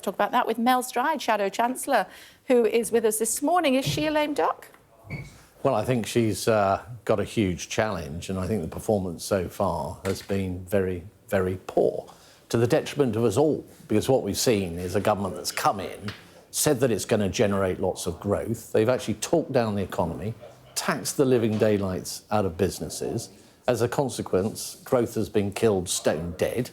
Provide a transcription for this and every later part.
Talk about that with Mel Stride, Shadow Chancellor, who is with us this morning. Is she a lame duck? Well, I think she's got a huge challenge, and I think the performance so far has been very, very poor, to the detriment of us all, because what we've seen is a government that's come in, said that it's going to generate lots of growth. They've actually talked down the economy, taxed the living daylights out of businesses. As a consequence, growth has been killed stone dead.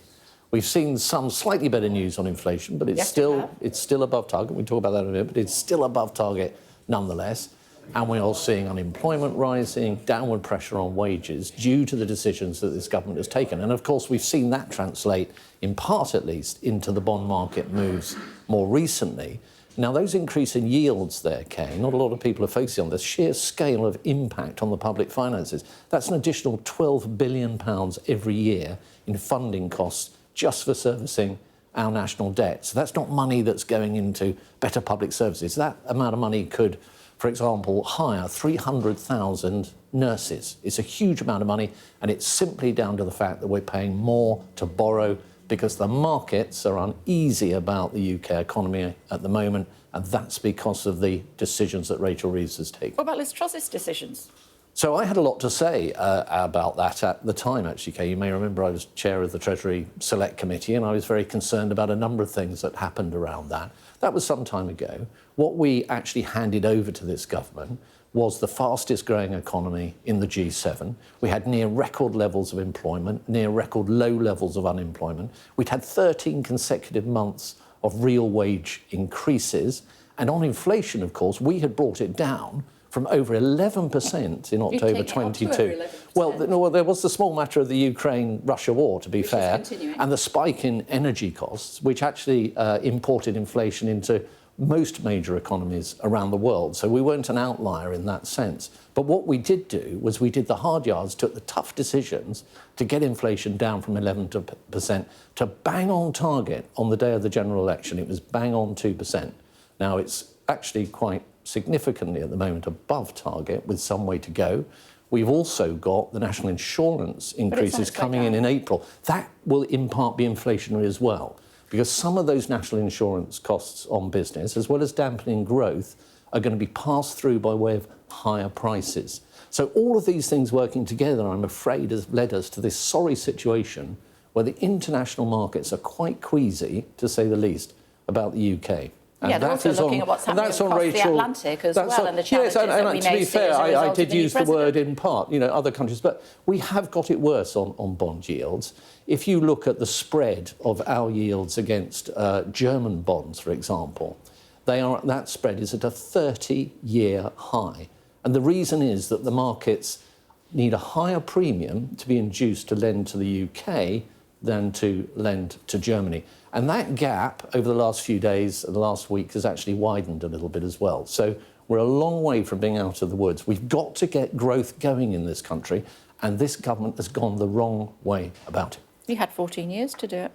We've seen some slightly better news on inflation, but it's still above target. We talk about that in a minute, but it's still above target nonetheless. And we're all seeing unemployment rising, downward pressure on wages due to the decisions that this government has taken. And of course, we've seen that translate, in part at least, into the bond market moves more recently. Now, those increase in yields there, Kay, not a lot of people are focusing on the sheer scale of impact on the public finances. That's an additional £12 billion every year in funding costs just for servicing our national debt. So that's not money that's going into better public services. That amount of money could, for example, hire 300,000 nurses. It's a huge amount of money, and it's simply down to the fact that we're paying more to borrow because the markets are uneasy about the UK economy at the moment, and that's because of the decisions that Rachel Reeves has taken. What about Liz Truss's decisions? So I had a lot to say about that at the time, actually, Kay. You may remember I was chair of the Treasury Select Committee, and I was very concerned about a number of things that happened around that. That was some time ago. What we actually handed over to this government was the fastest growing economy in the G7. We had near record levels of employment, near record low levels of unemployment. We'd had 13 consecutive months of real wage increases. And on inflation, of course, we had brought it down from over 11% in October 22. Well, there was the small matter of the Ukraine-Russia war, to be fair, and the spike in energy costs, which actually imported inflation into most major economies around the world. So we weren't an outlier in that sense. But what we did do was we did the hard yards, took the tough decisions to get inflation down from 11% to bang on target on the day of the general election. It was bang on 2%. Now, it's actually quite significantly at the moment above target with some way to go. We've also got the national insurance increases coming in April. That will in part be inflationary as well, because some of those national insurance costs on business, as well as dampening growth, are going to be passed through by way of higher prices. So all of these things working together, I'm afraid, has led us to this sorry situation where the international markets are quite queasy, to say the least, about the UK. And yeah, they're also looking at what's happening across the Atlantic as well, and the challenges that we may see as a result of the new president. I did use the word in part, other countries, but we have got it worse on bond yields. If you look at the spread of our yields against German bonds, for example, that spread is at a 30-year high. And the reason is that the markets need a higher premium to be induced to lend to the UK than to lend to Germany. And that gap over the last few days and the last week has actually widened a little bit as well. So we're a long way from being out of the woods. We've got to get growth going in this country, and this government has gone the wrong way about it. You had 14 years to do it.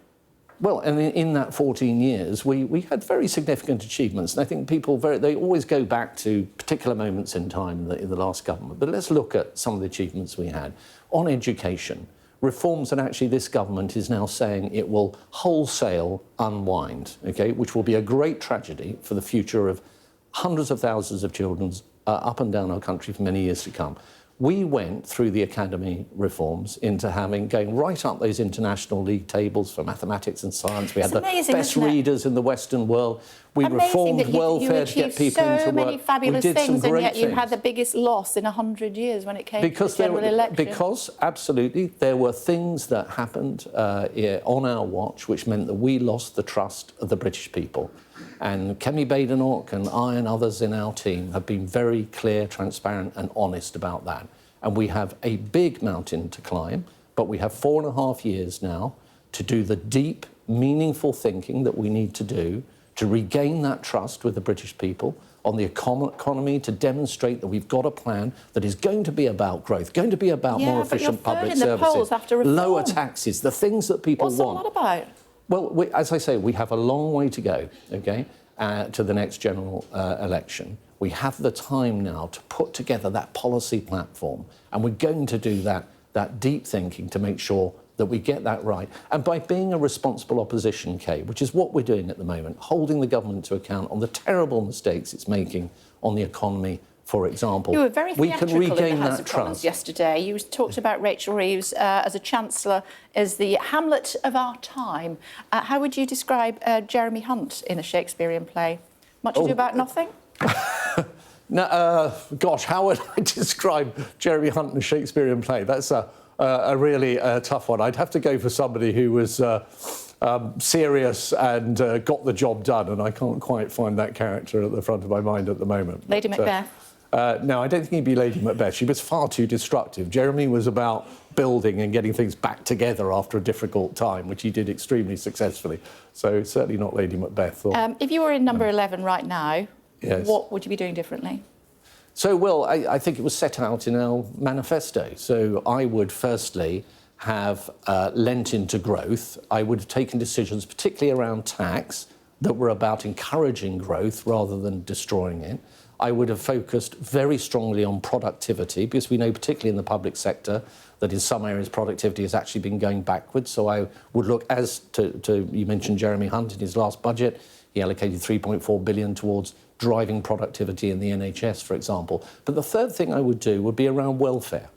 Well, and in that 14 years, we had very significant achievements. And I think people, they always go back to particular moments in time in the last government. But let's look at some of the achievements we had. On education, reforms, and actually this government is now saying it will wholesale unwind, okay, which will be a great tragedy for the future of hundreds of thousands of children up and down our country for many years to come. We went through the academy reforms into going right up those international league tables for mathematics and science. We had the best readers in the Western world. We reformed welfare to get people into work. So many fabulous things, and yet you had the biggest loss in 100 years when it came to the general election. Because, absolutely, there were things that happened on our watch which meant that we lost the trust of the British people. And Kemi Badenoch and I and others in our team have been very clear, transparent and honest about that. And we have a big mountain to climb, but we have 4.5 years now to do the deep, meaningful thinking that we need to do to regain that trust with the British people on the economy, to demonstrate that we've got a plan that is going to be about growth, going to be about more efficient public services, lower taxes, the things that people want. What's that about? Well, as I say, we have a long way to go, okay, to the next general election. We have the time now to put together that policy platform, and we're going to do that deep thinking to make sure that we get that right. And by being a responsible opposition, Kay, which is what we're doing at the moment, holding the government to account on the terrible mistakes it's making on the economy, for example, you were very we can regain in the House that of Commons trust. yesterday. You talked about Rachel Reeves as a Chancellor, as the Hamlet of our time. How would you describe Jeremy Hunt in a Shakespearean play? Much ado about nothing? No, gosh, how would I describe Jeremy Hunt in a Shakespearean play? That's a really tough one. I'd have to go for somebody who was serious and got the job done, and I can't quite find that character at the front of my mind at the moment. Lady Macbeth? No, I don't think he'd be Lady Macbeth. She was far too destructive. Jeremy was about building and getting things back together after a difficult time, which he did extremely successfully. So certainly not Lady Macbeth. If you were in number 11 right now, yes, what would you be doing differently? So, well, I think it was set out in our manifesto. So I would firstly have lent into growth. I would have taken decisions, particularly around tax, that were about encouraging growth rather than destroying it. I would have focused very strongly on productivity, because we know, particularly in the public sector, that in some areas productivity has actually been going backwards. So I would look, as to you mentioned Jeremy Hunt in his last budget, he allocated £3.4 billion towards driving productivity in the NHS, for example. But the third thing I would do would be around welfare.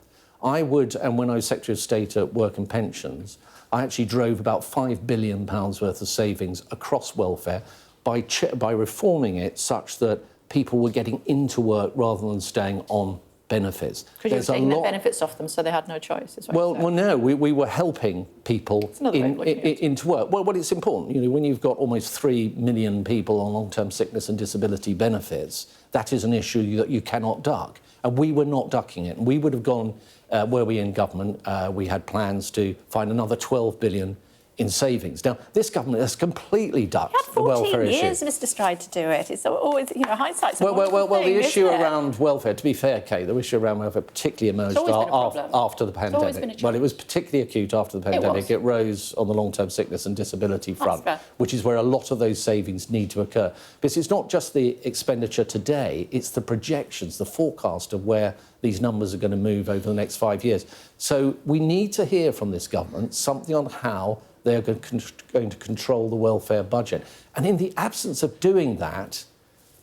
I would, and when I was Secretary of State at Work and Pensions, I actually drove about £5 billion worth of savings across welfare by reforming it such that people were getting into work rather than staying on benefits. Because you were taking the benefits off them, so they had no choice. Well, no, we were helping people into work. Well, it's important. You know, when you've got almost 3 million people on long-term sickness and disability benefits, that is an issue that you cannot duck. And we were not ducking it. And we would have gone, were we in government, we had plans to find another 12 billion in savings. Now, this government has completely ducked the welfare issue. You had 14 years, Mr Stride, to do it. It's always, you know, hindsight's a wonderful well, thing, the issue isn't it? around welfare, to be fair, Kate, the issue around welfare particularly emerged after the pandemic. Well, it was particularly acute after the pandemic. It rose on the long-term sickness and disability front, which is where a lot of those savings need to occur. Because it's not just the expenditure today, it's the projections, the forecast of where these numbers are going to move over the next 5 years. So we need to hear from this government something on how they're going to control the welfare budget. And in the absence of doing that,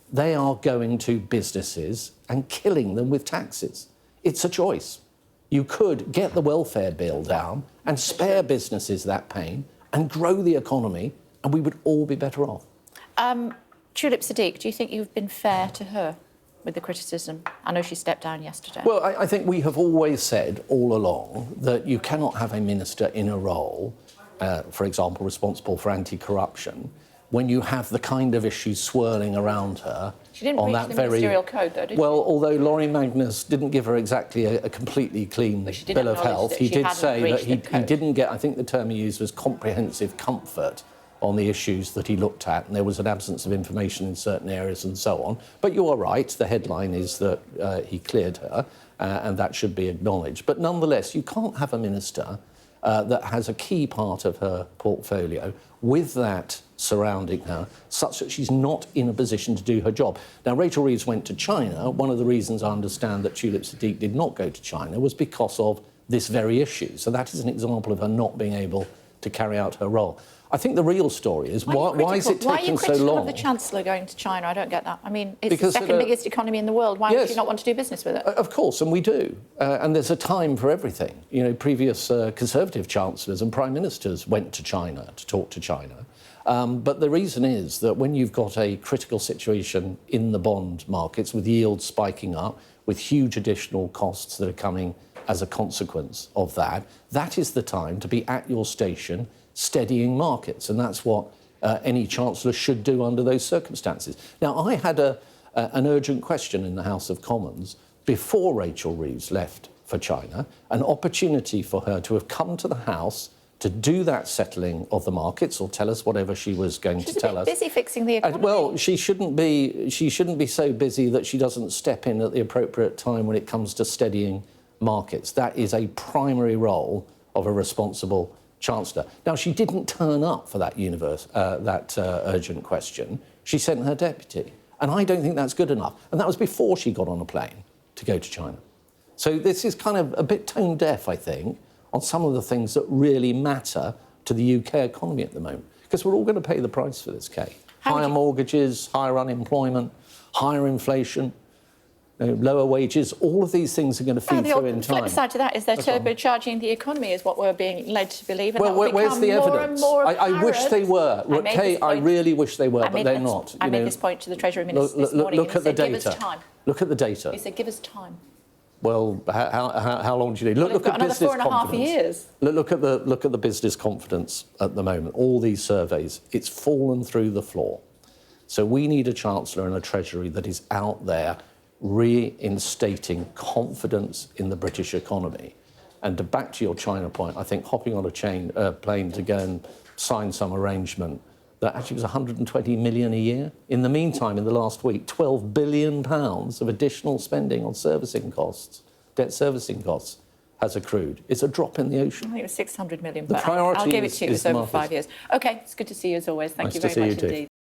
they are going to businesses and killing them with taxes. It's a choice. You could get the welfare bill down and spare businesses that pain and grow the economy, and we would all be better off. Tulip Siddiq, do you think you've been fair to her with the criticism? I know she stepped down yesterday. Well, I think we have always said all along that you cannot have a minister in a role, for example, responsible for anti-corruption, when you have the kind of issues swirling around her. She didn't breach the ministerial code, though, did she? Well, although Laurie Magnus didn't give her exactly a completely clean bill of health, he did say that he didn't get, I think the term he used was comprehensive comfort on the issues that he looked at, and there was an absence of information in certain areas and so on. But you are right, the headline is that he cleared her, and that should be acknowledged. But nonetheless, you can't have a minister that has a key part of her portfolio with that surrounding her, such that she's not in a position to do her job. Now, Rachel Reeves went to China. One of the reasons I understand that Tulip Siddiq did not go to China was because of this very issue. So that is an example of her not being able to carry out her role. I think the real story is why is it taking so long? Why are you critical of the Chancellor going to China? I don't get that. I mean, it's the second biggest economy in the world. Why would you not want to do business with it? Of course, and we do. And there's a time for everything. You know, previous Conservative chancellors and prime ministers went to China to talk to China. But the reason is that when you've got a critical situation in the bond markets with yields spiking up, with huge additional costs that are coming as a consequence of that, that is the time to be at your station steadying markets. And that's what any chancellor should do under those circumstances. Now, I had an urgent question in the House of Commons before Rachel Reeves left for China, an opportunity for her to have come to the House to do that settling of the markets, or tell us whatever she was going to tell us. She's busy fixing the economy. Well, she shouldn't be so busy that she doesn't step in at the appropriate time when it comes to steadying markets. That is a primary role of a responsible chancellor. Now, she didn't turn up for that urgent question. She sent her deputy, and I don't think that's good enough. And that was before she got on a plane to go to China. So this is kind of a bit tone deaf, I think, on some of the things that really matter to the UK economy at the moment. Because we're all going to pay the price for this, Kate. Higher mortgages, higher unemployment, higher inflation, lower wages, all of these things are going to feed through in time. The flip side to that is they're turbocharging the economy, is what we're being led to believe. And well, where's the evidence? I wish they were. Kate, I really wish they were, but they're not. I made this point to the Treasury Minister this morning. Look at the data. Give us time. Look at the data. He said, give us time. Well, how long do you need? Look at business confidence. 4.5 years. Look at the business confidence at the moment. All these surveys, it's fallen through the floor. So we need a Chancellor and a Treasury that is out there reinstating confidence in the British economy. And back to your China point, I think hopping on a plane to go and sign some arrangement that actually was 120 million a year. In the meantime, in the last week, £12 billion of additional spending on servicing costs, debt servicing costs, has accrued. It's a drop in the ocean. I think it was 600 million. The priority I'll give it to you. It was over markets. 5 years. OK, it's good to see you as always. Thank you very much indeed.